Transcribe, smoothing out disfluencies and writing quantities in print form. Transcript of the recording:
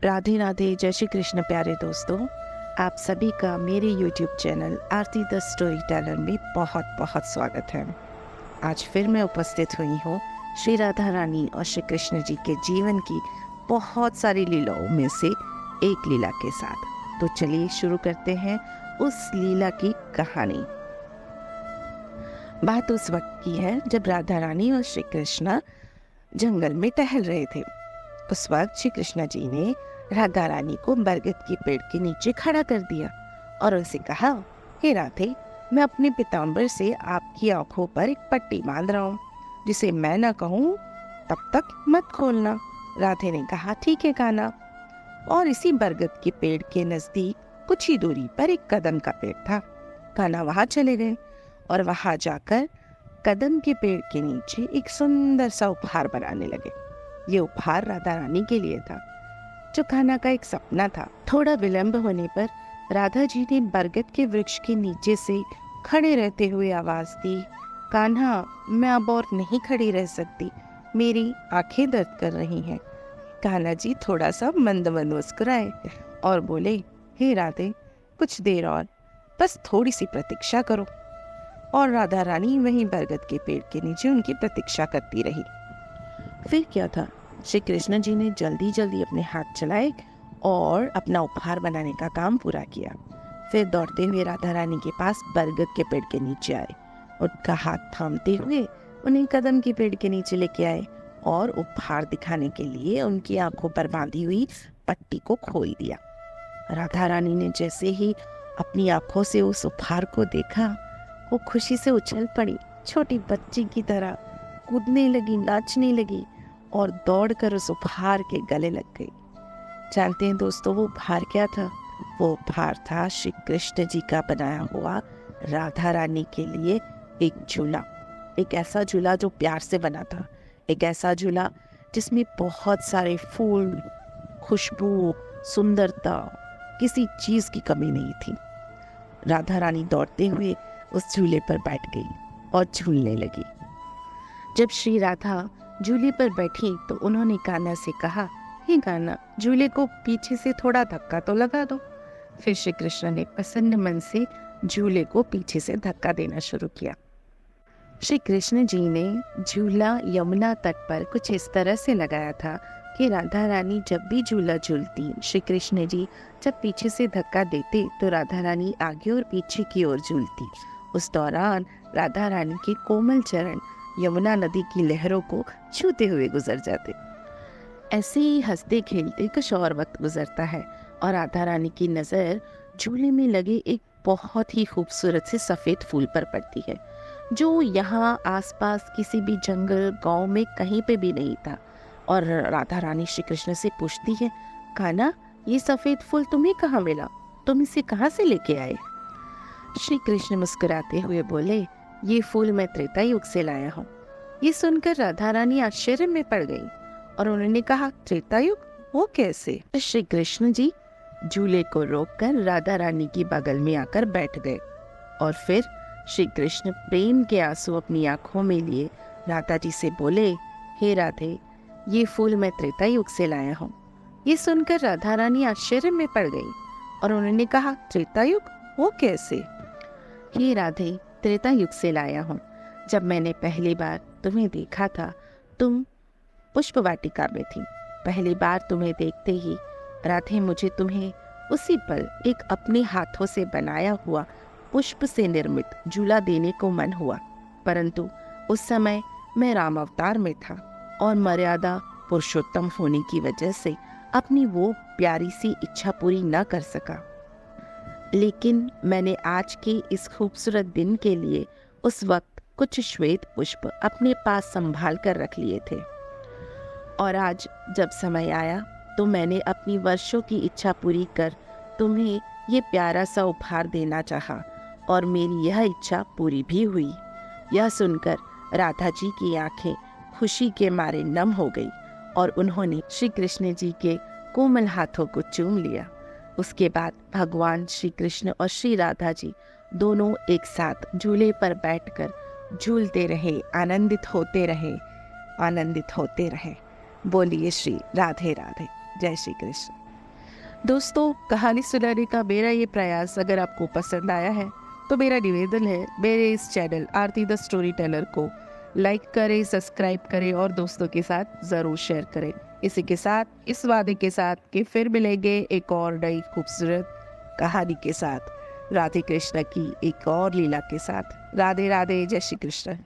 राधे राधे, जय श्री कृष्ण। प्यारे दोस्तों, आप सभी का मेरे YouTube channel Aarti the story teller में बहुत बहुत स्वागत है। आज फिर मैं उपस्थित हुई हूँ श्री राधा रानी और श्री कृष्ण जी के जीवन की बहुत सारी लीलाओं में से एक लीला के साथ। तो चलिए शुरू करते हैं उस लीला की कहानी। बात उस वक्त की है जब राधा रानी और श्री कृष्ण जंगल में टहल रहे थे। उस वक्त श्री कृष्ण जी ने राधा रानी को बरगद के पेड़ के नीचे खड़ा कर दिया और उनसे कहा, हे राधे, मैं अपने पीताम्बर से आपकी आंखों पर एक पट्टी बांध रहा हूँ, जिसे मैं न कहूँ तब तक मत खोलना। राधे ने कहा, ठीक है कान्हा। और इसी बरगद के पेड़ के नजदीक कुछ ही दूरी पर एक कदम का पेड़ था। कान्हा वहां चले गए और वहां जाकर कदम के पेड़ के नीचे एक सुंदर सा उपहार बनाने लगे। ये उपहार राधा रानी के लिए था, जो कान्हा का एक सपना था। थोड़ा विलंब होने पर राधा जी ने बरगद के वृक्ष के नीचे से खड़े रहते हुए आवाज दी, कान्हा, मैं अब और नहीं खड़ी रह सकती, मेरी आंखें दर्द कर रही हैं। कान्हा जी थोड़ा सा मंद मंद मुस्कुराए और बोले, हे राधे, कुछ देर और, बस थोड़ी सी प्रतीक्षा करो। और राधा रानी वहीं बरगद के पेड़ के नीचे उनकी प्रतीक्षा करती रही। फिर क्या था, श्री कृष्ण जी ने जल्दी जल्दी अपने हाथ चलाए और अपना उपहार बनाने का काम पूरा किया। फिर दौड़ते हुए राधा रानी के पास बरगद के पेड़ के नीचे आए। उनका हाथ थामते हुए उन्हें कदम के पेड़ के नीचे लेके आए और उपहार दिखाने के लिए उनकी आंखों पर बांधी हुई पट्टी को खोल दिया। राधा रानी ने जैसे ही अपनी आंखों से उस उपहार को देखा, वो खुशी से उछल पड़ी, छोटी बच्ची की तरह कूदने लगी, नाचने लगी और दौड़कर उस उपहार के गले लग गई। जानते हैं दोस्तों, वो उपहार क्या था? वो उपहार था श्री कृष्ण जी का बनाया हुआ राधा रानी के लिए एक झूला। एक ऐसा झूला जो प्यार से बना था, एक ऐसा झूला जिसमें बहुत सारे फूल, खुशबू, सुंदरता, किसी चीज की कमी नहीं थी। राधा रानी दौड़ते हुए उस झूले पर बैठ गई और झूलने लगी। जब श्री राधा झूले पर बैठी तो उन्होंने कान्हा से कहा, हे कान्हा, झूले को पीछे से थोड़ा धक्का तो लगा दो। फिर श्री कृष्ण ने प्रसन्न मन से झूले को पीछे से धक्का देना शुरू किया। श्री कृष्ण जी ने झूला यमुना तट पर कुछ इस तरह से लगाया था कि राधा रानी जब भी झूला झूलती, श्री कृष्ण जी जब पीछे से धक्का देते तो राधा रानी आगे और पीछे की ओर झूलती। उस दौरान राधा रानी के कोमल चरण यमुना नदी की लहरों को छूते हुए गुजर जाते। ऐसे ही हंसते खेलते कुछ और वक्त गुजरता है और राधा रानी की नज़र झूले में लगे एक बहुत ही खूबसूरत से सफ़ेद फूल पर पड़ती है, जो यहाँ आसपास किसी भी जंगल गांव में कहीं पे भी नहीं था। और राधा रानी श्री कृष्ण से पूछती है, कान्हा, ये सफ़ेद फूल तुम्हें कहाँ मिला? तुम इसे कहाँ से लेके आए? श्री कृष्ण मुस्कुराते हुए बोले, ये फूल मैं त्रेता युग से लाया हूँ। ये सुनकर राधा रानी आश्चर्य में पड़ गई और उन्होंने कहा, त्रेता युग, वो कैसे? श्री कृष्ण जी झूले को रोककर राधा रानी की बगल में आकर बैठ गए और फिर श्री कृष्ण प्रेम के आंसू अपनी आंखों में लिए राधा जी से बोले, हे राधे, ये फूल मैं त्रेता युग से लाया हूँ। ये सुनकर राधा रानी आश्चर्य में पड़ गई और उन्होंने कहा, त्रेता युग, वो कैसे? हे राधे, त्रेता युग से लाया हूँ। जब मैंने पहली बार तुम्हें देखा था, तुम पुष्प वाटिका में थी। पहली बार तुम्हें देखते ही राधे, मुझे तुम्हें उसी पल एक अपने हाथों से बनाया हुआ पुष्प से निर्मित झूला देने को मन हुआ, परंतु उस समय मैं राम अवतार में था और मर्यादा पुरुषोत्तम होने की वजह से अपनी वो प्यारी सी इच्छा पूरी न कर सका। लेकिन मैंने आज के इस खूबसूरत दिन के लिए उस वक्त कुछ श्वेत पुष्प अपने पास संभाल कर रख लिए थे और आज जब समय आया तो मैंने अपनी वर्षों की इच्छा पूरी कर तुम्हें ये प्यारा सा उपहार देना चाहा और मेरी यह इच्छा पूरी भी हुई। यह सुनकर राधा जी की आंखें खुशी के मारे नम हो गई और उन्होंने श्री कृष्ण जी के कोमल हाथों को चूम लिया। उसके बाद भगवान श्री कृष्ण और श्री राधा जी दोनों एक साथ झूले पर बैठकर झूलते रहे, आनंदित होते रहे, आनंदित होते रहे। बोलिए श्री राधे राधे। जय श्री कृष्ण। दोस्तों, कहानी सुनाने का मेरा ये प्रयास अगर आपको पसंद आया है तो मेरा निवेदन है, मेरे इस channel Aarti the story teller को लाइक करें, सब्सक्राइब करें और दोस्तों के साथ ज़रूर शेयर करें। इसी के साथ, इस वादे के साथ कि फिर मिलेंगे एक और नई खूबसूरत कहानी के साथ, राधे कृष्ण की एक और लीला के साथ। राधे राधे, जय श्री कृष्ण।